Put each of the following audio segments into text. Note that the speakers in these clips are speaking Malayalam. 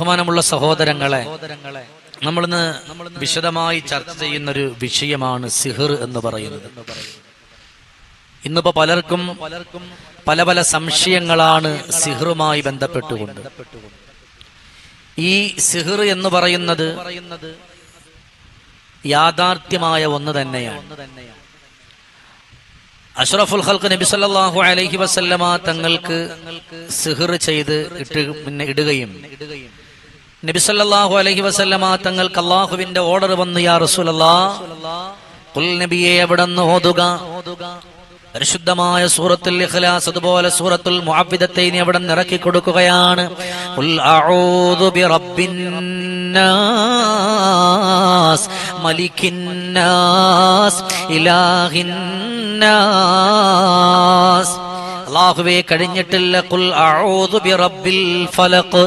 ബഹുമാനമുള്ള സഹോദരങ്ങളെ, നമ്മളിന്ന് വിശദമായി ചർച്ച ചെയ്യുന്നൊരു വിഷയമാണ് സിഹർ എന്ന് പറയുന്നത്. ഇന്നിപ്പോ പലർക്കും പല പല സംശയങ്ങളാണ് സിഹറുമായി ബന്ധപ്പെട്ടുകൊണ്ട്. ഈ സിഹർ എന്ന് പറയുന്നത് യാഥാർത്ഥ്യമായ ഒന്ന് തന്നെയാണ്. അഷ്റഫുൽ ഖൽഖ് നബി സല്ലല്ലാഹു അലൈഹി വസല്ലമ തങ്ങൾക്ക് സിഹർ ചെയ്ത് ഇടുകയും നബി സല്ലല്ലാഹു അലൈഹി വസല്ലമ തങ്ങൾക്ക് അല്ലാഹുവിന്റെ ഓർഡർ വന്നു, യാ റസൂലല്ലാഹ് ഖുൽ നബിയെ എവിടെന്ന് ഓതുക. പരിശുദ്ധമായ സൂറത്തുൽ ഇഖ്ലാസ് അതുപോലെ സൂറത്തുൽ മുഅവ്വിദത്തൈൻ അവിടെ ഇറക്കി കൊടുക്കുകയാണ്. ഖുൽ അഊദു ബിറബ്ബിൻ നാസ് മലിക്കിൻ നാസ് ഇലാഹിൻ നാസ്. അല്ലാഹുവേ കഴിഞ്ഞിട്ടില്ല. ഖുൽ അഊദു ബിറബ്ബിൽ ഫലഖ്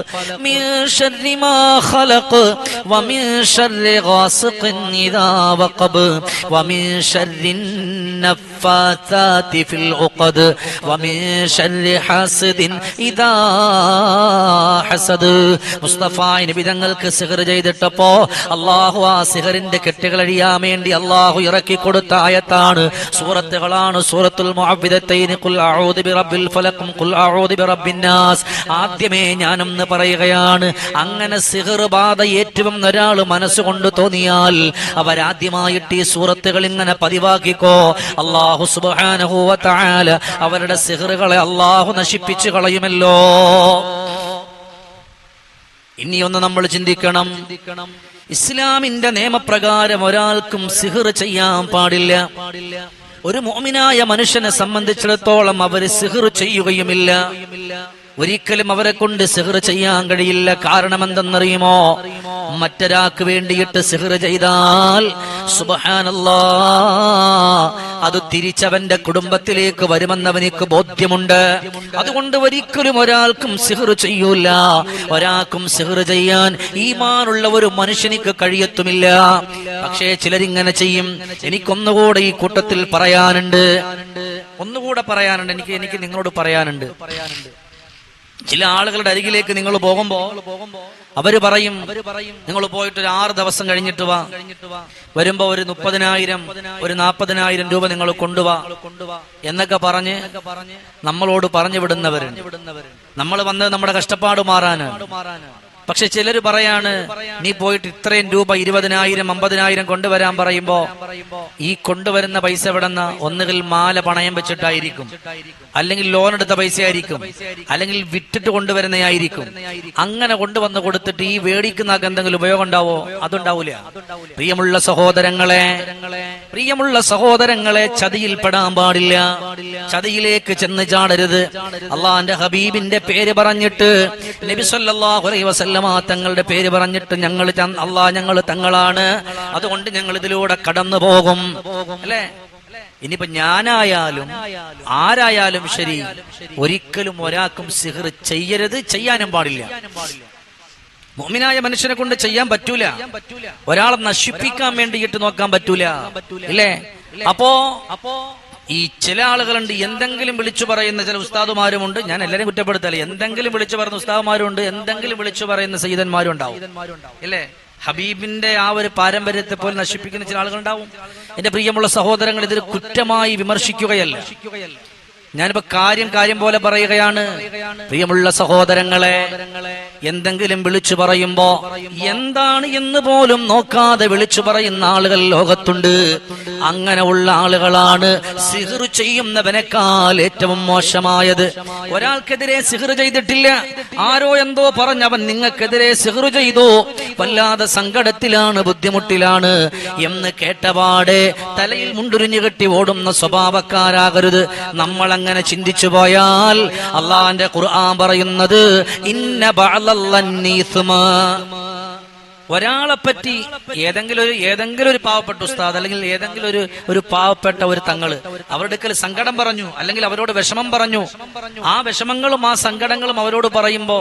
മിൻ ശർരി മാ ഖലഖ് വമിൻ ശർരി ഗാസിഖിൻ ഇദാ വഖബ് വമിൻ ശർരിൻ നഫ്ഫാതാതി ഫിൽ ഉഖദ് വമിൻ ശർരി ഹാസിദിൻ ഇദാ ഹസദ്. മുസ്തഫ നബി തങ്ങൾക്ക് സിഹർ ചെയ്തിട്ടപ്പോ അല്ലാഹു ആ സിഹറിന്റെ കെട്ടുകൾ അഴിയാൻ വേണ്ടി അല്ലാഹു ഇറക്കി കൊടുത്ത ആയത്താണ്, സൂറത്തുകളാണ് സൂറത്തുൽ മുഅവ്വിദത്തൈൻ. ഖുൽ അഊദു ബിറബ്ബിൽ ഫലഖ് ഖുൽ അഊദു ബിറബ്ബിൻ നാസ്. ആദ്യമേ ഞാനൊന്ന് പറയുകയാണ്, അങ്ങനെ സിഹർ ബാധ ഏറ്റുവെന്ന ഒരാൾ മനസ്സുകൊണ്ട് തോന്നിയാൽ അവരാദ്യമായിട്ട് ഈ സൂറത്തുകൾ ഇങ്ങനെ പതിവാക്കിക്കോ. അല്ലാഹു സുബ്ഹാനഹു വ തആല അവരുടെ സിഹറുകളെ അല്ലാഹു നശിപ്പിച്ചു കളയുമല്ലോ. ഇനിയൊന്ന് നമ്മൾ ചിന്തിക്കണം, ഇസ്ലാമിന്റെ നിയമപ്രകാരം ഒരാൾക്കും സിഹർ ചെയ്യാൻ പാടില്ല. ഒരു മുഅ്മിനായ മനുഷ്യനെ സംബന്ധിച്ചിടത്തോളം അവര് സിഹർ ചെയ്യുകയുമില്ല. ഒരിക്കലും അവരെ കൊണ്ട് സിഹർ ചെയ്യാൻ കഴിയില്ല. കാരണം എന്തെന്നറിയുമോ? മറ്റൊരാൾക്ക് വേണ്ടിയിട്ട് സിഹർ ചെയ്താൽ സുബ്ഹാനല്ലാഹ് അത് തിരിച്ചവന്റെ കുടുംബത്തിലേക്ക് വരുമെന്നവനിക്ക് ബോധ്യമുണ്ട്. അതുകൊണ്ട് ഒരിക്കലും ഒരാൾക്കും സിഹർ ചെയ്യൂല. ഒരാൾക്കും സിഹർ ചെയ്യാൻ ഈമാനുള്ള ഒരു മനുഷ്യനിക്ക് കഴിയത്തുമില്ല. പക്ഷേ ചിലരിങ്ങനെ ചെയ്യും. എനിക്കൊന്നുകൂടെ ഈ കൂട്ടത്തിൽ പറയാനുണ്ട്, എനിക്ക് നിങ്ങളോട് പറയാനുണ്ട്. ചില ആളുകളുടെ അരികിലേക്ക് നിങ്ങൾ പോകുമ്പോ അവര് പറയും, നിങ്ങൾ പോയിട്ട് ഒരു 6 ദിവസം കഴിഞ്ഞിട്ട് വാ, വരുമ്പോ ഒരു 30,000 ഒരു 40,000 രൂപ നിങ്ങൾ കൊണ്ടുവാ എന്നൊക്കെ പറഞ്ഞ് നമ്മളോട് പറഞ്ഞു വിടുന്നവരുണ്ട്. നമ്മൾ വന്നത് നമ്മുടെ കഷ്ടപ്പാട് മാറാനാണ്. പക്ഷെ ചിലര് പറയാണ്, നീ പോയിട്ട് ഇത്രയും രൂപ 20,000 50,000 കൊണ്ടുവരാൻ പറയുമ്പോ ഈ കൊണ്ടുവരുന്ന പൈസ എവിടെന്ന ഒന്നുകിൽ മാല പണയം വെച്ചിട്ടായിരിക്കും, അല്ലെങ്കിൽ ലോൺ എടുത്ത പൈസ ആയിരിക്കും, അല്ലെങ്കിൽ വിറ്റിട്ട് കൊണ്ടുവരുന്നതായിരിക്കും. അങ്ങനെ കൊണ്ടുവന്ന് കൊടുത്തിട്ട് ഈ വേടിക്കുന്ന എന്തെങ്കിലും ഉപയോഗം ഉണ്ടാവോ? അതുണ്ടാവൂല. പ്രിയമുള്ള സഹോദരങ്ങളെ ചതിയിൽ പെടാൻ പാടില്ല. ചതിയിലേക്ക് ചെന്ന് ചാടരുത്. അള്ളാന്റെ ഹബീബിന്റെ പേര് പറഞ്ഞിട്ട് നബി സല്ലല്ലാഹു അലൈഹി വസല്ലം തങ്ങളുടെ പേര് പറഞ്ഞിട്ട് ഞങ്ങൾ തങ്ങളാണ്, അതുകൊണ്ട് ഞങ്ങൾ ഇതിലൂടെ കടന്നു പോകും അല്ലെ. ഇനിയിപ്പോ ഞാനായാലും ആരായാലും ശരി, ഒരിക്കലും ഒരാൾക്കും സിഹർ ചെയ്യരുത്, ചെയ്യാനും പാടില്ല. മുഅ്മിനായ മനുഷ്യനെ കൊണ്ട് ചെയ്യാൻ പറ്റൂല. ഒരാളെ നശിപ്പിക്കാൻ വേണ്ടിയിട്ട് നോക്കാൻ പറ്റൂല ഇല്ലേ. അപ്പോ ഈ ചില ആളുകളുണ്ട്, എന്തെങ്കിലും വിളിച്ചു പറയുന്ന ചില ഉസ്താദുമാരുമുണ്ട്. ഞാൻ എല്ലാവരെയും കുറ്റപ്പെടുത്തല്ലേ. എന്തെങ്കിലും വിളിച്ചു പറയുന്ന ഉസ്താദുമാരുണ്ട്, എന്തെങ്കിലും വിളിച്ചു പറയുന്ന സയ്യിദന്മാരും ഉണ്ടാവും ഇല്ലേ. ഹബീബിന്റെ ആ ഒരു പാരമ്പര്യത്തെ പോലെ നശിപ്പിക്കുന്ന ചില ആളുകളുണ്ടാവും. എന്റെ പ്രിയമുള്ള സഹോദരങ്ങൾ, ഇതിൽ കുറ്റമായി വിമർശിക്കുകയല്ല, ഞാനിപ്പോ കാര്യം പോലെ പറയുകയാണ്. പ്രിയമുള്ള സഹോദരങ്ങളെ, എന്തെങ്കിലും വിളിച്ചു പറയുമ്പോ എന്താണ് എന്ന് പോലും നോക്കാതെ വിളിച്ചു പറയുന്ന ആളുകൾ ലോകത്തുണ്ട്. അങ്ങനെ ഉള്ള ആളുകളാണ് സിഹർ ചെയ്യുന്നവനേക്കാൾ ഏറ്റവും മോശമായത്. ഒരാൾക്കെതിരെ സിഹർ ചെയ്തിട്ടില്ല, ആരോ എന്തോ പറഞ്ഞവൻ നിങ്ങൾക്കെതിരെ സിഹർ ചെയ്തു, വല്ലാതെ സങ്കടത്തിലാണ്, ബുദ്ധിമുട്ടിലാണ് എന്ന് കേട്ടപാടെ തലയിൽ മുണ്ടുരിഞ്ഞു കെട്ടി ഓടുന്ന സ്വഭാവക്കാരാകരുത്. നമ്മൾ അങ്ങനെ ചിന്തിച്ചു പോയാൽ അള്ളാന്റെ ഖുർആൻ പറയുന്നത്, ഇന്ന ബഅലല്ലന്നി ഇസ്മ. ഒരാളെ പറ്റി ഏതെങ്കിലും ഒരു പാവപ്പെട്ട ഉസ്താദ് അല്ലെങ്കിൽ ഏതെങ്കിലും ഒരു പാവപ്പെട്ട ഒരു തങ്ങള് അവരുടെ അടുക്കൽ സങ്കടം പറഞ്ഞു, അല്ലെങ്കിൽ അവരോട് വിഷമം പറഞ്ഞു. ആ വിഷമങ്ങളും ആ സങ്കടങ്ങളും അവരോട് പറയുമ്പോ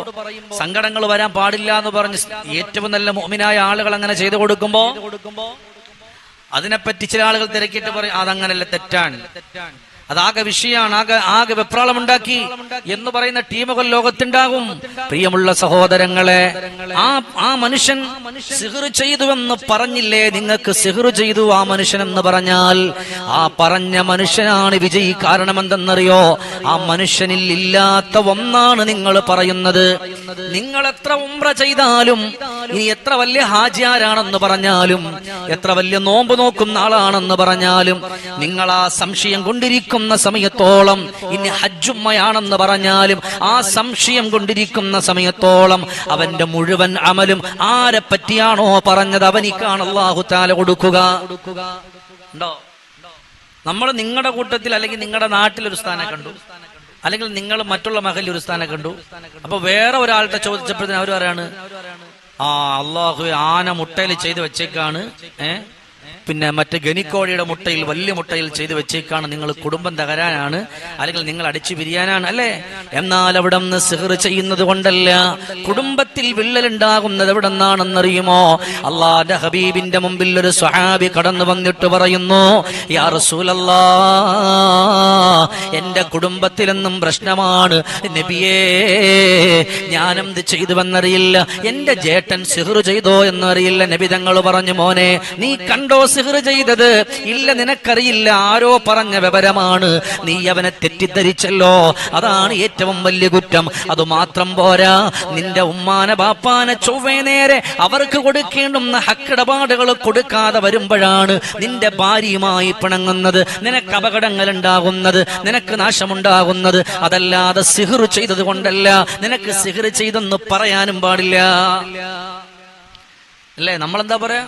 സങ്കടങ്ങൾ വരാൻ പാടില്ല എന്ന് പറഞ്ഞ് ഏറ്റവും നല്ല മുഅ്മിനായ ആളുകൾ അങ്ങനെ ചെയ്തു കൊടുക്കുമ്പോ അതിനെപ്പറ്റി ചില ആളുകൾ തിരക്കിയിട്ട് പറയും, അതങ്ങനല്ല, തെറ്റാണ്. അതാകെ വിഷയമാണ്, ആകെ വെപ്രാളമുണ്ടാക്കി എന്ന് പറയുന്ന ടീമുകൾ ലോകത്തുണ്ടാകും. പ്രിയമുള്ള സഹോദരങ്ങളെ, ആ മനുഷ്യൻ സിഹ്ർ ചെയ്തുവെന്ന് പറഞ്ഞില്ലേ? നിങ്ങൾക്ക് സിഹ്ർ ചെയ്തു ആ മനുഷ്യൻ എന്ന് പറഞ്ഞാൽ ആ പറഞ്ഞ മനുഷ്യനാണ് വിജയി. കാരണം എന്തെന്നറിയോ? ആ മനുഷ്യനിൽ ഇല്ലാത്ത ഒന്നാണ് നിങ്ങൾ പറയുന്നത്. നിങ്ങൾ എത്ര ഉംറ ചെയ്താലും, ഇനി എത്ര വലിയ ഹാജിയാരാണെന്ന് പറഞ്ഞാലും, എത്ര വലിയ നോമ്പ് നോക്കുന്ന ആളാണെന്ന് പറഞ്ഞാലും, നിങ്ങൾ ആ സംശയം കൊണ്ടിരിക്കുന്ന സമയത്തോളം, ഇനി ഹജ്ജുമ്മയാണെന്ന് പറഞ്ഞാലും ആ സംശയം കൊണ്ടിരിക്കുന്ന സമയത്തോളം അവന്റെ മുഴുവൻ അമലും ആരെ പറ്റിയാണോ പറഞ്ഞത് അവനിക്കാണ് അല്ലാഹു തആല കൊടുക്കുക. ഉണ്ടോ? നമ്മൾ നിങ്ങളുടെ കൂട്ടത്തിൽ അല്ലെങ്കിൽ നിങ്ങളുടെ നാട്ടിൽ ഒരു സ്ഥാനം കണ്ടു, അല്ലെങ്കിൽ നിങ്ങൾ മറ്റുള്ള മഹലിൽ ഒരു സ്ഥാനം കണ്ടു. അപ്പൊ വേറെ ഒരാളുടെ ചോദിച്ചപ്പോഴത്തേന് അവർ പറയാണ്, അള്ളാഹു ആന മുട്ടയിൽ ചെയ്ത് വെച്ചേക്കാണ്, പിന്നെ മറ്റേ ഗനിക്കോഴിയുടെ മുട്ടയിൽ, വലിയ മുട്ടയിൽ ചെയ്തു വെച്ചേക്കാണ്, നിങ്ങൾ കുടുംബം തകരാനാണ്, അല്ലെങ്കിൽ നിങ്ങൾ അടിച്ചു പിരിയാനാണ് അല്ലേ? എന്നാൽ അവിടെ നിന്ന് സിഹ്ർ ചെയ്യുന്നത് കൊണ്ടല്ല, കുടുംബത്തിൽ വിള്ളലുണ്ടാകുന്നത് എവിടെ നിന്നാണെന്നറിയുമോ? അള്ളാന്റെ ഹബീബിന്റെ മുമ്പിൽ ഒരു സ്വഹാബി കടന്നു വന്നിട്ട് പറയുന്നു, യാ റസൂലല്ലാഹ്, എന്റെ കുടുംബത്തിലെന്നും പ്രശ്നമാണ് നബിയേ, ഞാനെന്ത് ചെയ്തുവെന്നറിയില്ല, എന്റെ ജേട്ടൻ സിഹ്ർ ചെയ്തോ എന്നറിയില്ല. നബി തങ്ങൾ പറഞ്ഞു, മോനെ നീ കണ്ടോ സിഹ്ർ ചെയ്തത്? ഇല്ല, നിനക്കറിയില്ല, ആരോ പറഞ്ഞ വിവരമാണ്, നീ അവനെ തെറ്റിദ്ധരിച്ചല്ലോ, അതാണ് ഏറ്റവും വലിയ കുറ്റം. അതുമാത്രം പോരാ, നിന്റെ ഉമ്മാനെ ബാപ്പാനെ ചൊവ്വേ നേരെ അവർക്ക് കൊടുക്കേണ്ടുന്ന ഹക്കിടപാടുകൾ കൊടുക്കാതെ വരുമ്പോഴാണ് നിന്റെ ഭാര്യയുമായി പിണങ്ങുന്നത്, നിനക്ക് അപകടങ്ങൾ ഉണ്ടാകുന്നത്, നിനക്ക് നാശമുണ്ടാകുന്നത്. അതല്ലാതെ സിഹ്ർ ചെയ്തത് കൊണ്ടല്ല. നിനക്ക് സിഹ്ർ ചെയ്തെന്ന് പറയാനും പാടില്ല അല്ലേ? നമ്മളെന്താ പറയാ?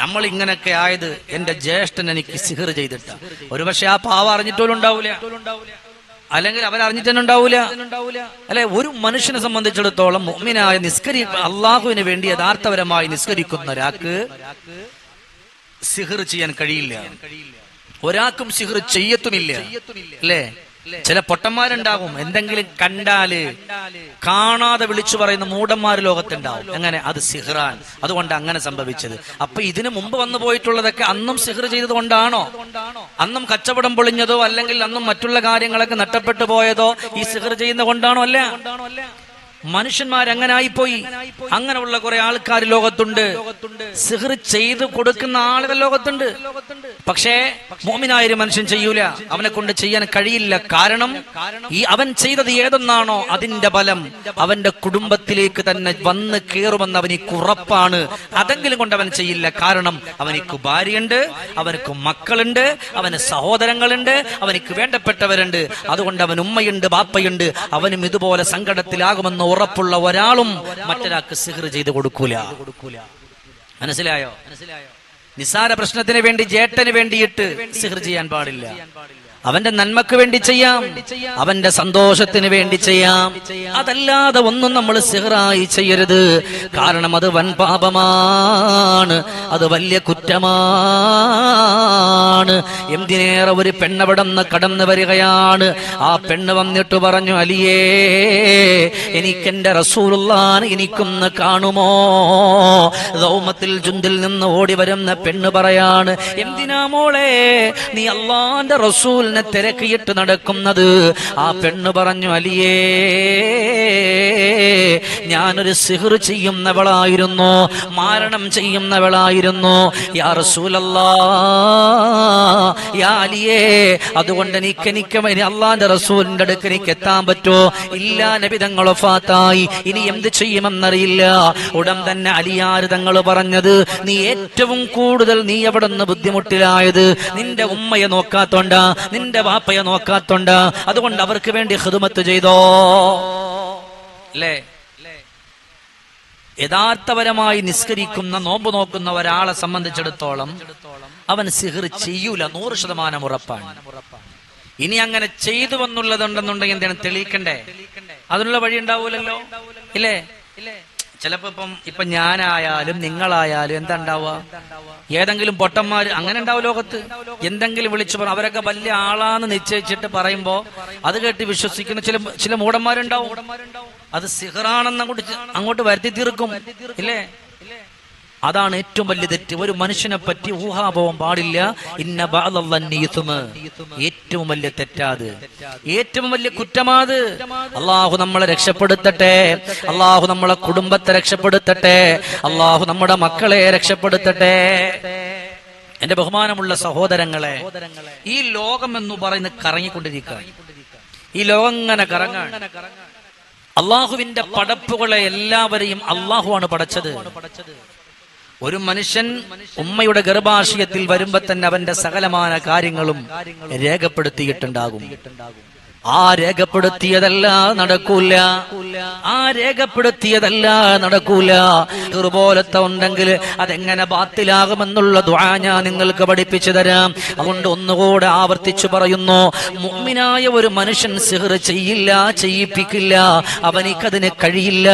നമ്മൾ ഇങ്ങനൊക്കെ ആയത് എന്റെ ജ്യേഷ്ഠൻ എനിക്ക് സിഹ്ർ ചെയ്തിട്ട. ഒരുപക്ഷെ ആ പാവ അറിഞ്ഞിട്ടോലും ഉണ്ടാവൂല, അല്ലെങ്കിൽ അവരറിഞ്ഞിട്ട് ഉണ്ടാവൂല അല്ലെ? ഒരു മനുഷ്യനെ സംബന്ധിച്ചിടത്തോളം മുഅ്മിനായ അള്ളാഹുവിന് വേണ്ടി യഥാർത്ഥപരമായി നിസ്കരിക്കുന്ന ഒരാൾക്ക് സിഹ്ർ ചെയ്യാൻ കഴിയില്ല. ഒരാൾക്കും സിഹ്ർ ചെയ്യത്തുമില്ല അല്ലേ? ചില പൊട്ടന്മാരുണ്ടാകും, എന്തെങ്കിലും കണ്ടാല് കാണാതെ വിളിച്ചു പറയുന്ന മൂഢന്മാര് ലോകത്തുണ്ടാവും. എങ്ങനെ? അത് സിഹ്റാൻ, അതുകൊണ്ട് അങ്ങനെ സംഭവിച്ചത്. അപ്പൊ ഇതിനു മുമ്പ് വന്നു പോയിട്ടുള്ളതൊക്കെ അന്നും സിഹ്ർ ചെയ്തത് കൊണ്ടാണോ? അന്നും കച്ചവടം പൊളിഞ്ഞതോ, അല്ലെങ്കിൽ അന്നും മറ്റുള്ള കാര്യങ്ങളൊക്കെ നഷ്ടപ്പെട്ടു പോയതോ ഈ സിഹ്ർ ചെയ്യുന്ന കൊണ്ടാണോ? അല്ല. മനുഷ്യന്മാരങ്ങനായിപ്പോയി. അങ്ങനെയുള്ള കുറെ ആൾക്കാർ ലോകത്തുണ്ട്, സിഹ്ർ ചെയ്ത് കൊടുക്കുന്ന ആളുകൾ ലോകത്തുണ്ട്. പക്ഷേ മുഅ്മിനായ ഒരു മനുഷ്യൻ ചെയ്യൂല, അവനെ കൊണ്ട് ചെയ്യാൻ കഴിയില്ല. കാരണം അവൻ ചെയ്തത് ഏതൊന്നാണോ അതിന്റെ ഫലം അവന്റെ കുടുംബത്തിലേക്ക് തന്നെ വന്ന് കയറുമെന്ന് അവനിക്ക് ഉറപ്പാണ്. അതെങ്കിലും കൊണ്ട് അവൻ ചെയ്യില്ല. കാരണം അവനിക്ക് ഭാര്യയുണ്ട്, അവനക്ക് മക്കളുണ്ട്, അവന് സഹോദരങ്ങളുണ്ട്, അവനിക്ക് വേണ്ടപ്പെട്ടവരുണ്ട്. അതുകൊണ്ട് അവൻ ഉമ്മയുണ്ട്, ബാപ്പയുണ്ട്. അവനും ഇതുപോലെ സങ്കടത്തിലാകുമെന്ന് ഉറപ്പുള്ള ഒരാളും മറ്റൊരാൾക്ക് സിഹ്ർ ചെയ്ത് കൊടുക്കൂല. മനസ്സിലായോ? നിസാര പ്രശ്നത്തിന് വേണ്ടി, ജേട്ടന് വേണ്ടിയിട്ട് സിഹ്ർ ചെയ്യാൻ പാടില്ല. അവന്റെ നന്മക്ക് വേണ്ടി ചെയ്യാം, അവന്റെ സന്തോഷത്തിന് വേണ്ടി ചെയ്യാം. അതല്ലാതെ ഒന്നും നമ്മൾ സിഹ്റായി ചെയ്യരുത്. കാരണം അത് വൻ പാപമാണ്, അത് വലിയ കുറ്റമാണ്. എന്തിനേറെ ഒരു പെണ്ണവിടന്ന് കടന്നു വരികയാണ്. ആ പെണ്ണ് വന്നിട്ട് പറഞ്ഞു, അലിയേ, എനിക്കെന്റെ റസൂലുള്ളാനെ എനിക്കൊന്ന് കാണുമോ? ദൗമത്തിൽ ജുന്ദിൽ നിന്ന് ഓടി വരുന്ന പെണ്ണ് പറയാണ്, എന്തിനാ മോളെ നീ അല്ലാഹുവിന്റെ റസൂൽ തിരക്കിയിട്ട് നടക്കുന്നത്? ആ പെണ്ണ് പറഞ്ഞു, അലിയേ, ഞാനൊരു സിഹ്ർ ചെയ്യുന്നവളായിരുന്നു, മാരണം ചെയ്യുന്നവളായിരുന്നു. യാ റസൂലല്ലാഹ്, യാ അലിയേ, അതുകൊണ്ട് എനിക്ക് അല്ലാഹുവിന്റെ റസൂലിന്റെ അടുക്ക് എനിക്ക് എത്താൻ പറ്റുമോ? ഇല്ല, നബി തങ്ങൾ വഫാത്തായി, ഇനി എന്ത് ചെയ്യുമെന്നറിയില്ല. ഉടൻ തന്നെ അലിയാർ തങ്ങൾ പറഞ്ഞത്, നീ ഏറ്റവും കൂടുതൽ നീ എവിടെ നിന്ന് ബുദ്ധിമുട്ടിലായത് നിന്റെ ഉമ്മയെ നോക്കാത്തോണ്ടാ, നിന്റെ വാപ്പയെ നോക്കാത്തോണ്ട്. അതുകൊണ്ട് അവർക്ക് വേണ്ടി ഖിദ്മത്ത് ചെയ്തോ അല്ലേ? യഥാർത്ഥപരമായി നിസ്കരിക്കുന്ന, നോമ്പ് നോക്കുന്ന ഒരാളെ സംബന്ധിച്ചിടത്തോളം അവൻ സിഹ്ർ ചെയ്യൂല, 100% ഉറപ്പാണ്. ഇനി അങ്ങനെ ചെയ്തു എന്നുള്ളതുണ്ടെന്നുണ്ടെങ്കിൽ എന്താണ് തെളിയിക്കണ്ടേ? അതിനുള്ള വഴി ഉണ്ടാവൂലല്ലോ, ഇല്ലേ? ചിലപ്പോ ഇപ്പൊ ഞാനായാലും നിങ്ങളായാലും എന്താ ഉണ്ടാവുക? ഏതെങ്കിലും പൊട്ടന്മാര് അങ്ങനെ ഉണ്ടാവും ലോകത്ത്. എന്തെങ്കിലും വിളിച്ചു പറ, അവരൊക്കെ വലിയ ആളാന്ന് നിശ്ചയിച്ചിട്ട് പറയുമ്പോ അത് കേട്ട് വിശ്വസിക്കുന്ന ചില മൂഢന്മാരുണ്ടാവും. അത് സിഹ്റാണെന്ന് അങ്ങോട്ട് വരുത്തി തീർക്കും, ഇല്ലേ? അതാണ് ഏറ്റവും വലിയ തെറ്റ്. ഒരു മനുഷ്യനെ പറ്റി ഊഹാപോഹം പാടില്ല. ഇന്ന ബഅദല്ലന്നി ഇസ്മ്, ഏറ്റവും വലിയ തെറ്റാത്, ഏറ്റവും വലിയ കുറ്റമാത്. അള്ളാഹു നമ്മളെ രക്ഷപ്പെടുത്തട്ടെ, അള്ളാഹു നമ്മളെ കുടുംബത്തെ രക്ഷപ്പെടുത്തട്ടെ, അള്ളാഹു നമ്മുടെ മക്കളെ രക്ഷപ്പെടുത്തട്ടെ. എന്റെ ബഹുമാനമുള്ള സഹോദരങ്ങളെ, ഈ ലോകം എന്ന് പറയുന്നത് കറങ്ങിക്കൊണ്ടിരിക്കുക. ഈ ലോകം ഇങ്ങനെ കറങ്ങാൻ. അള്ളാഹുവിന്റെ പടപ്പുകളെ എല്ലാവരെയും അള്ളാഹുവാണ് പടച്ചത്. ഒരു മനുഷ്യൻ ഉമ്മയുടെ ഗർഭാശയത്തിൽ വരുമ്പോ തന്നെ അവന്റെ സകലമായ കാര്യങ്ങളും രേഖപ്പെടുത്തിയിട്ടുണ്ടാകും. ആ രേഖപ്പെടുത്തിയതല്ല നടക്കൂല, ആ രേഖപ്പെടുത്തിയതല്ല നടക്കൂല. ഇതുപോലത്തെ ഉണ്ടെങ്കിൽ അതെങ്ങനെ ബാത്തിലാകുമെന്നുള്ള ദുആ ഞാൻ നിങ്ങൾക്ക് പഠിപ്പിച്ചു തരാം. അതുകൊണ്ട് ഒന്നുകൂടെ ആവർത്തിച്ചു പറയുന്നു, മുഅ്മിനായ ഒരു മനുഷ്യൻ സിഹ്ർ ചെയ്യില്ല, ചെയ്യിപ്പിക്കില്ല, അവനിക്കതിന് കഴിയില്ല.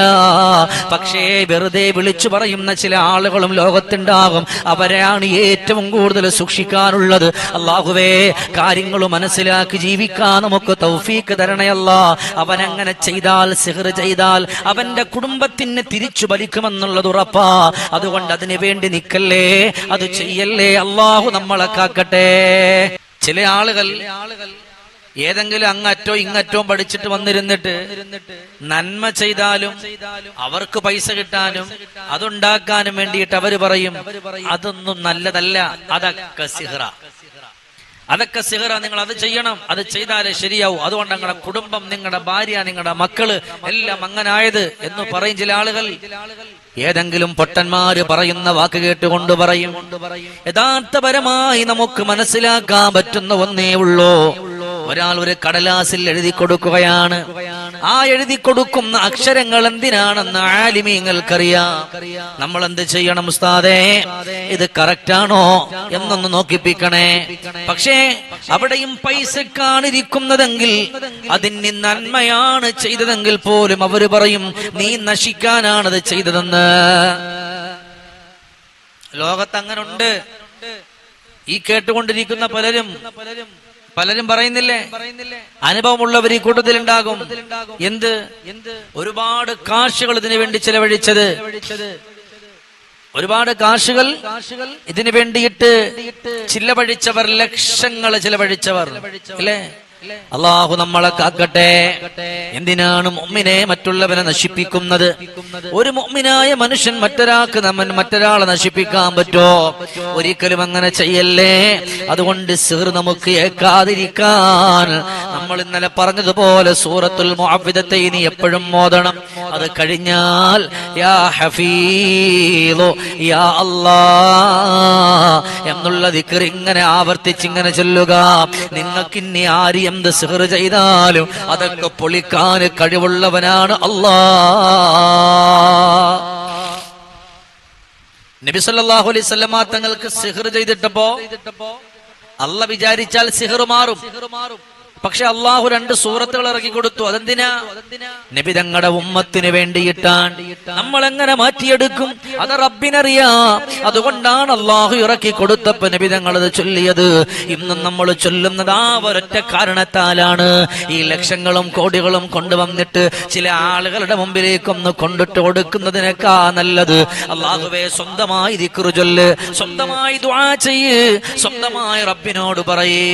പക്ഷേ വെറുതെ വിളിച്ചു പറയുന്ന ചില ആളുകളും ലോകത്തുണ്ടാകും. അവരെയാണ് ഏറ്റവും കൂടുതൽ സൂക്ഷിക്കാനുള്ളത്. അല്ലാഹുവേ, കാര്യങ്ങൾ മനസ്സിലാക്കി ജീവിക്കാൻ നമുക്ക് തൗഫീഖ് തരണേ അല്ലാ. അവനങ്ങനെ ചെയ്താൽ, സിഹ്ർ ചെയ്താൽ അവന്റെ കുടുംബത്തിന് തിരിച്ചു വലിക്കുമെന്നുള്ളത് ഉറപ്പാ. അതുകൊണ്ട് അതിനു വേണ്ടി നിക്കല്ലേ, അത് ചെയ്യല്ലേ. അല്ലാഹു നമ്മളെ കാക്കട്ടെ. ചില ആളുകൾ ഏതെങ്കിലും അങ്ങറ്റോ ഇങ്ങറ്റോ പഠിച്ചിട്ട് വന്നിരുന്നിട്ട് നന്മ ചെയ്താലും അവർക്ക് പൈസ കിട്ടാനും അതുണ്ടാക്കാനും വേണ്ടിയിട്ട് അവര് പറയും അതൊന്നും നല്ലതല്ല, അതൊക്കെ സിഹ്റ, അതൊക്കെ സിഹ്റ, നിങ്ങൾ അത് ചെയ്യണം, അത് ചെയ്താലേ ശരിയാവും, അതുകൊണ്ട് നിങ്ങളുടെ കുടുംബം, നിങ്ങളുടെ ഭാര്യ, നിങ്ങളുടെ മക്കള് എല്ലാം അങ്ങനെ ആയത് എന്ന് പറയും ചില ആളുകൾ. ഏതെങ്കിലും പൊട്ടന്മാര് പറയുന്ന വാക്ക് കേട്ടുകൊണ്ട് പറയും. യഥാർത്ഥപരമായി നമുക്ക് മനസ്സിലാക്കാൻ പറ്റുന്ന ഒന്നേ ഉള്ളൂ. ഒരാൾ ഒരു കടലാസിൽ എഴുതി കൊടുക്കുകയാണ്. ആ എഴുതി കൊടുക്കുന്ന അക്ഷരങ്ങൾ എന്തിനാണെന്ന് ആലിമീങ്ങൾക്കറിയാം. നമ്മൾ എന്ത് ചെയ്യണം? ഉസ്താദേ, ഇത് കറക്റ്റാണോ എന്നൊന്ന് നോക്കിപ്പിക്കണേ. പക്ഷേ അവിടെയും പൈസക്കാണിരിക്കുന്നതെങ്കിൽ, അതിന് നന്മയാണ് ചെയ്തതെങ്കിൽ പോലും അവര് പറയും നീ നശിക്കാനാണത് ചെയ്തതെന്ന്. ലോകത്ത് അങ്ങനെ ഉണ്ട്. ഈ കേട്ടുകൊണ്ടിരിക്കുന്ന പലരും പറയുന്നില്ലേ, അനുഭവമുള്ളവർ ഈ കൂട്ടത്തിലുണ്ടാകും. എന്ത് ഒരുപാട് കാശുകൾ ഇതിനു വേണ്ടി ചെലവഴിച്ചത്, ഒരുപാട് കാശുകൾ ഇതിനു വേണ്ടിയിട്ട് ചിലവഴിച്ചവർ, ലക്ഷങ്ങൾ ചിലവഴിച്ചവർ അല്ലേ? അള്ളാഹു നമ്മളെ കാക്കട്ടെ. എന്തിനാണ് മുഅ്മിനെ മറ്റുള്ളവരെ നശിപ്പിക്കുന്നത്? ഒരു മുഅ്മിനായ മനുഷ്യൻ മറ്റൊരാളെ നശിപ്പിക്കാൻ പറ്റോ? ഒരിക്കലും അങ്ങനെ ചെയ്യല്ലേ. അതുകൊണ്ട് സിഹ്ർ നമുക്ക് ഏക്കാതിരിക്കാൻ നമ്മൾ ഇന്നലെ പറഞ്ഞതുപോലെ സൂറത്തുൽ മുഅവ്വിദത്തൈനി എപ്പോഴും ഓതണം. അത് കഴിഞ്ഞാൽ യാ ഹഫീളു യാ അല്ലാഹ് എന്നുള്ള ദിക്ർ ഇങ്ങനെ ആവർത്തിച്ചിങ്ങനെ ചൊല്ലുക. നിങ്ങൾക്കിനി ആരും എന്ത് സിഹ്ർ ചെയ്താലും അതൊക്കെ പൊളിക്കാൻ കഴിവുള്ളവനാണ് അല്ലാഹ്. നബി സല്ലല്ലാഹു അലൈഹി വസല്ലമ തങ്ങൾക്ക് സിഹ്ർ ചെയ്തിട്ടപ്പോ അല്ലാഹ് വിചാരിച്ചാൽ സിഹ്ർ മാറും. പക്ഷെ അള്ളാഹു 2 സൂറത്തുകൾ ഇറക്കി കൊടുത്തു. അതെന്തിനാ? നബി തങ്ങളുടെ ഉമ്മത്തിന് വേണ്ടിയിട്ടാണ്. നമ്മൾ എങ്ങനെ മാറ്റിയെടുക്കും അത് റബ്ബിനറിയാം. അതുകൊണ്ടാണ് അള്ളാഹു ഇറക്കി കൊടുത്തപ്പോ നബി തങ്ങളത് ചൊല്ലിയത്. ഇന്നും നമ്മൾ ചൊല്ലുന്നത് ആ ഒരൊറ്റ കാരണത്താലാണ്. ഈ ലക്ഷങ്ങളും കോടികളും കൊണ്ടുവന്നിട്ട് ചില ആളുകളുടെ മുമ്പിലേക്കൊന്ന് കൊണ്ടിട്ട് കൊടുക്കുന്നതിനേക്കാ നല്ലത് അള്ളാഹുവേ സ്വന്തമായി ദിക്ർ ചൊല്ല്, സ്വന്തമായി ദുആ ചെയ്യ്, സ്വന്തമായി റബ്ബിനോട് പറയേ.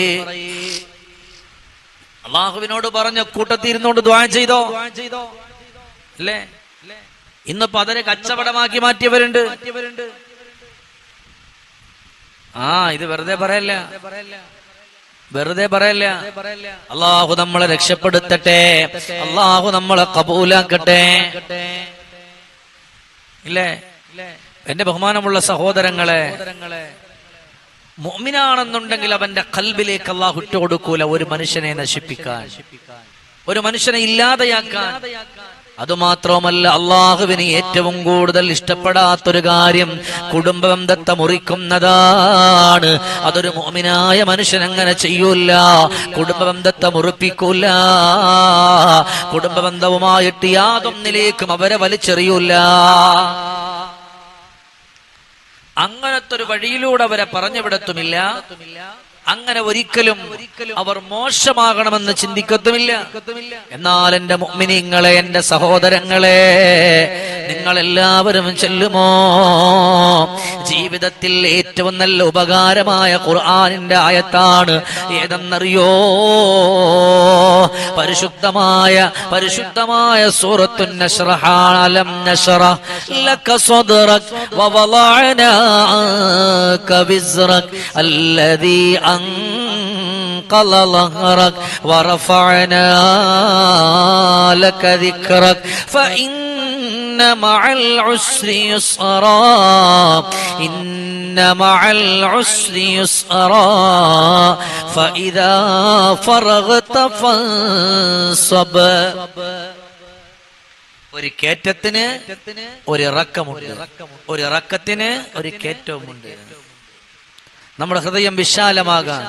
അള്ളാഹുവിനോട് പറഞ്ഞ കൂട്ടത്തിരുന്നോണ്ട് ദുആ ചെയ്തോ അല്ലേ? ഇന്നിപ്പോ അതിനെ കച്ചവടമാക്കി മാറ്റിയവരുണ്ട്. ഇത് വെറുതെ പറയല്ല, വെറുതെ പറയല്ല. അള്ളാഹു നമ്മളെ രക്ഷപ്പെടുത്തട്ടെ, അള്ളാഹു നമ്മളെ കബൂലാക്കട്ടെ. ഇല്ലേ? എന്റെ ബഹുമാനമുള്ള സഹോദരങ്ങളെ, മുഅ്മിനാണെന്നുണ്ടെങ്കിൽ അവന്റെ ഖൽബിലേക്ക് അല്ലാഹു ഇട്ടുകൊടുക്കൂല ഒരു മനുഷ്യനെ നശിപ്പിക്കാൻ, ഒരു മനുഷ്യനെ ഇല്ലാതെയാക്കാൻ. അതുമാത്രമല്ല, അള്ളാഹുവിന് ഏറ്റവും കൂടുതൽ ഇഷ്ടപ്പെടാത്തൊരു കാര്യം കുടുംബബന്ധത്തെ മുറിക്കുന്നതാണ്. അതൊരു മുഅ്മിനായ മനുഷ്യൻ അങ്ങനെ ചെയ്യൂല. കുടുംബബന്ധത്തെ മുറിപ്പിക്കൂല. കുടുംബബന്ധവുമായിട്ട് യാതൊന്നിലേക്കും അവരെ വലിച്ചെറിയൂല. അങ്ങനത്തെ ഒരു വഴിയിലൂടെ അവരെ പറഞ്ഞുവിടത്തുമില്ല. അങ്ങനെ ഒരിക്കലും അവർ മോശമാകണമെന്ന് ചിന്തിക്കത്തുമില്ല. എന്നാൽ എന്റെ മുഅ്മിനീങ്ങളെ, എന്റെ സഹോദരങ്ങളെ, നിങ്ങളെല്ലാവരും ചൊല്ലുമോ? ജീവിതത്തിൽ ഏറ്റവും നല്ല ഉപകാരമായ ഖുർആനിന്റെ ആയത്താണ് ഏതെന്നറിയോ? പരിശുദ്ധമായ സൂറത്തുൻ നശ്റഹ. അലം നശ്റഹ് ലക സദ്റക വവളഅനാ അൻക വിസ്റക അല്ലദീ അൻഖള ളഹ്റക വറഫഅനാ ലക ദിക്റക ഫഇന്ന മഅൽ ഉസ്രി യുസ്റാ ഇന്ന മഅൽ ഉസ്രി യുസ്റാ ഫഇദാ ഫറഗ്ത ഫൻസബ്. ഒരു കേറ്റത്തിന് ഒരു ഇറക്കമുണ്ട്, ഒരു ഇറക്കത്തിന് ഒരു കേറ്റവുമുണ്ട്. നമ്മുടെ ഹൃദയം വിശാലമാകാൻ,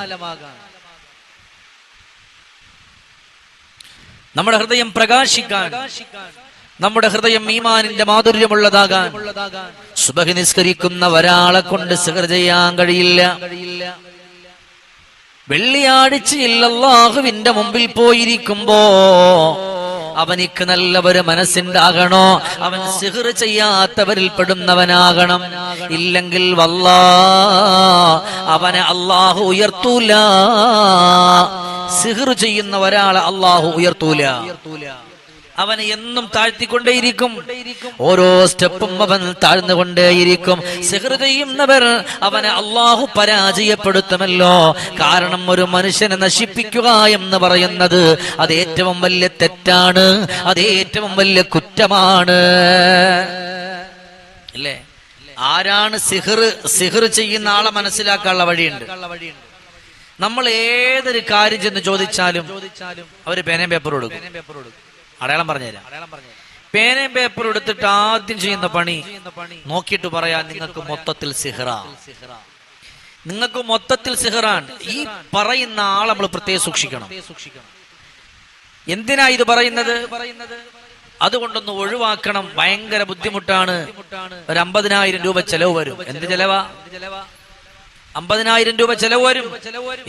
നമ്മുടെ ഹൃദയം പ്രകാശിക്കാൻ, നമ്മുടെ ഹൃദയം ഈമാനിന്റെ മാധുര്യമുള്ളതാകാൻ സുബഹി നിസ്കരിക്കുന്ന ഒരാളെ കൊണ്ട് സിഹർ ചെയ്യാൻ കഴിയില്ല. വെള്ളിയാഴ്ചയിൽ അല്ലാഹുവിന്റെ മുമ്പിൽ പോയിരിക്കുമ്പോ അവനിക്ക് നല്ലൊരു മനസ്സുണ്ടാകണോ, അവൻ സിഹർ ചെയ്യാത്തവരിൽ പെടുന്നവനാകണം. ഇല്ലെങ്കിൽ വല്ലാ അവനെ അല്ലാഹു ഉയർത്തൂല. സിഹർ ചെയ്യുന്ന ഒരാളെ അല്ലാഹു ഉയർത്തൂല. അവനെ എന്നും താഴ്ത്തിക്കൊണ്ടേയിരിക്കും. ഓരോ സ്റ്റെപ്പും അവൻ താഴ്ന്നുകൊണ്ടേയിരിക്കും. സിഹർ ചെയ്യുന്നവർ അവനെ അല്ലാഹു പരാജയപ്പെടുത്തുമല്ലോ. കാരണം ഒരു മനുഷ്യനെ നശിപ്പിക്കുക എന്ന് പറയുന്നത് അത് ഏറ്റവും വലിയ തെറ്റാണ്, അത് ഏറ്റവും വലിയ കുറ്റമാണ്. അല്ലേ? ആരാണ് സിഹർ ചെയ്യുന്ന ആളെ മനസ്സിലാക്കാനുള്ള വഴിയുണ്ട്. നമ്മൾ ഏതൊരു കാര്യം ചെന്ന് ചോദിച്ചാലും അവര് പേനയും പേപ്പറും കൊടുക്കും. അടയാളം പറഞ്ഞുതരാം. പേനയും പേപ്പർ എടുത്തിട്ട് ആദ്യം ചെയ്യുന്ന പണി നോക്കിയിട്ട് പറയാൻ നിങ്ങൾക്ക് മൊത്തത്തിൽ സിഹ്റാ, നിങ്ങൾക്ക് മൊത്തത്തിൽ സിഹ്റാണ്. ഈ പറയുന്ന ആൾ നമ്മൾ പ്രത്യേകം സൂക്ഷിക്കണം. എന്തിനാ ഇത് പറയുന്നത്? അതുകൊണ്ടൊന്ന് ഒഴിവാക്കണം. ഭയങ്കര ബുദ്ധിമുട്ടാണ്. ഒരു 50,000 രൂപ ചെലവ് വരും. എന്ത് ചെലവാ? 50,000 രൂപ ചെലവ് വരും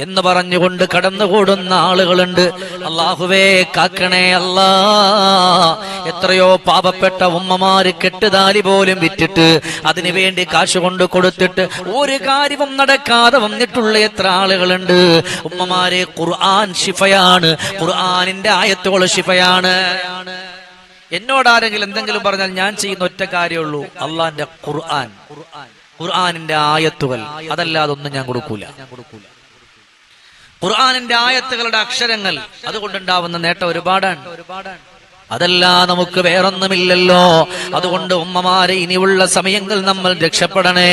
എന്ന് പറഞ്ഞുകൊണ്ട് കടന്നുകൂടുന്ന ആളുകളുണ്ട്. അല്ലാഹുവേ കാക്കണേ അല്ലാ. എത്രയോ പാപപ്പെട്ട ഉമ്മമാര് കെട്ടുതാലി പോലും വിറ്റിട്ട് അതിനു വേണ്ടി കാശ് കൊണ്ട് കൊടുത്തിട്ട് ഒരു കാര്യവും നടക്കാതെ വന്നിട്ടുള്ള എത്ര ആളുകളുണ്ട്. ഉമ്മമാരെ, ഖുർആൻ ശിഫയാണ്, ഖുർആനിന്റെ ആയത്തുകൾ ശിഫയാണ്. എന്നോടാരെങ്കിലും എന്തെങ്കിലും പറഞ്ഞാൽ ഞാൻ ചെയ്യുന്ന ഒറ്റ കാര്യമുള്ളൂ, അള്ളാന്റെ ഖുർആനിന്റെ ആയത്തുകൾ, അതല്ലാതൊന്നും ഞാൻ കൊടുക്കൂല. ഖുർആനിന്റെ ആയത്തുകളുടെ അക്ഷരങ്ങൾ, അതുകൊണ്ടുണ്ടാവുന്ന നേട്ടം ഒരുപാടാണ്. അതല്ല നമുക്ക് വേറൊന്നുമില്ലല്ലോ. അതുകൊണ്ട് ഉമ്മമാരെ, ഇനിയുള്ള സമയങ്ങൾ നമ്മൾ രക്ഷപ്പെടണേ.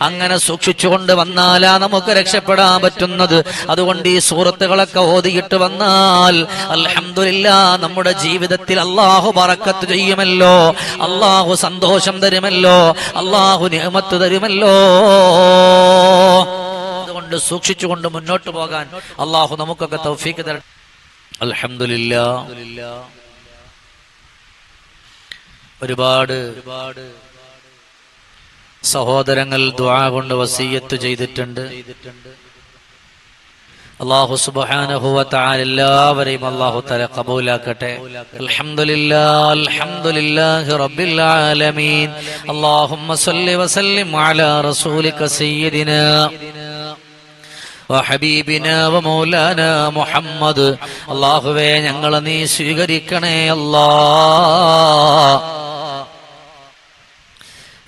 അങ്ങനെ സൂക്ഷിച്ചുകൊണ്ട് വന്നാലാ നമുക്ക് രക്ഷപ്പെടാൻ പറ്റുന്നത്. അതുകൊണ്ട് ഈ സൂറത്തുകളൊക്കെ ഓതിയിട്ട് വന്നാൽ അൽഹംദുലില്ലാ നമ്മുടെ ജീവിതത്തിൽ അല്ലാഹു ബറക്കത്ത് ചെയ്യുമല്ലോ, അല്ലാഹു സന്തോഷം തരുമല്ലോ, അല്ലാഹു നിഅമത്ത് തരുമല്ലോ. അതുകൊണ്ട് സൂക്ഷിച്ചുകൊണ്ട് മുന്നോട്ട് പോകാൻ അല്ലാഹു നമുക്കൊക്കെ തൗഫീഖ് തരട്ടെ. അൽഹംദുലില്ലാ. ഒരുപാട് സഹോദരങ്ങൾ ദുആ കൊണ്ട് വസിയ്യത്ത് ചെയ്തിട്ടുണ്ട്. അല്ലാഹു സുബ്ഹാനഹു വ തആല എല്ലാവരെയും അല്ലാഹു തആല ഖബൂലാക്കട്ടെ. അൽഹംദുലില്ലാഹി റബ്ബിൽ ആലമീൻ. അല്ലാഹുമ്മ സ്വല്ലി വസല്ലിം അലാ റസൂലിക സയ്യിദിനാ വഹബീബിനാ വമൗലാനാ മുഹമ്മദ്. അല്ലാഹുവേ ഞങ്ങളെ നീ സ്വീകരിക്കണേ അല്ലാ,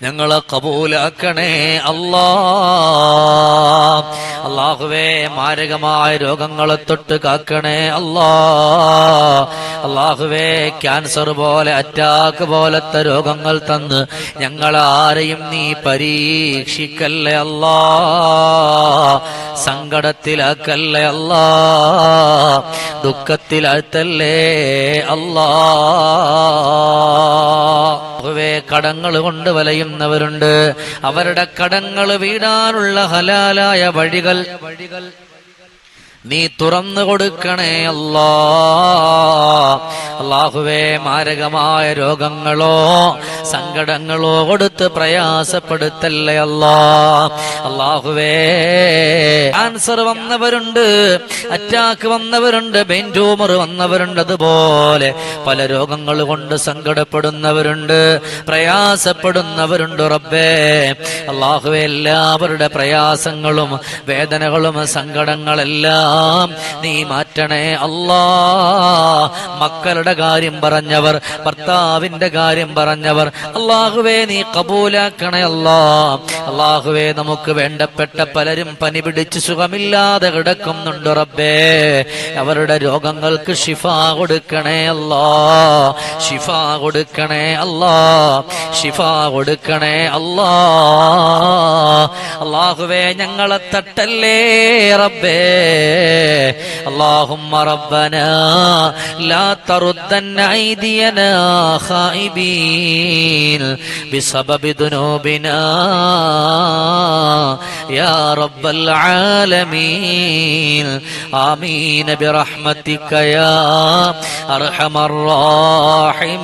ഞങ്ങളെ കബൂലാക്കണേ അല്ലാ. അല്ലാഹുവേ മാരകമായ രോഗങ്ങളെ തൊട്ട് കാക്കണേ അല്ലാ. അല്ലാഹുവേ ക്യാൻസർ പോലെ, അറ്റാക്ക് പോലത്തെ രോഗങ്ങൾ തന്ന് ഞങ്ങളാരെയും നീ പരീക്ഷിക്കല്ലേ അല്ലാ, സങ്കടത്തിലാക്കല്ലേ അല്ലാ, ദുഃഖത്തിലാഴ്ത്തല്ലേ അല്ലാ. കടങ്ങൾ കൊണ്ട് വലയുന്നവരുണ്ട്. അവരുടെ കടങ്ങൾ വീടാനുള്ള ഹലാലായ വഴികൾ നീ തുറന്നു കൊടുക്കണേ അല്ലാ. അല്ലാഹുവേ, മാരകമായ രോഗങ്ങളോ സങ്കടങ്ങളോ കൊടുത്ത് പ്രയാസപ്പെടുത്തല്ലേ അല്ലാ. അല്ലാഹുവേ, ക്യാൻസർ വന്നവരുണ്ട്, അറ്റാക്ക് വന്നവരുണ്ട്, ബ്രെയിൻ ട്യൂമർ വന്നവരുണ്ട്, അതുപോലെ പല രോഗങ്ങൾ കൊണ്ട് സങ്കടപ്പെടുന്നവരുണ്ട്, പ്രയാസപ്പെടുന്നവരുണ്ട്. റബ്ബേ അല്ലാഹുവേ, എല്ലാവരുടെ പ്രയാസങ്ങളും വേദനകളും സങ്കടങ്ങളെല്ലാം നീ മാറ്റണേ അല്ലാ. മക്കളുടെ കാര്യം പറഞ്ഞവർ, ഭർത്താവിന്റെ കാര്യം പറഞ്ഞവർ, അല്ലാഹുവേ നീ കബൂലാക്കണേ അല്ലാ. അല്ലാഹുവേ, നമുക്ക് വേണ്ടപ്പെട്ട പലരും പനി പിടിച്ച് സുഖമില്ലാതെ കിടക്കുന്നുണ്ട്. റബ്ബേ, അവരുടെ രോഗങ്ങൾക്ക് ശിഫ കൊടുക്കണേ അല്ലാ. ശിഫ കൊടുക്കണേ അല്ലാ. ശിഫ കൊടുക്കണേ അല്ലാ. അല്ലാഹുവേ, ഞങ്ങളെ തട്ടല്ലേ റബ്ബേ. അല്ലാഹുമ്മ റബ്ബനാ ലാ തറുദ്ദന്ന ഐദിയനാ ഖായിബീൻ ബിസബബി ദുനൂബിനാ യാ റബ്ബൽ ആലമീൻ. ആമീൻ ബിറഹ്മതിക യാ അർഹമർ റാഹിമീൻ.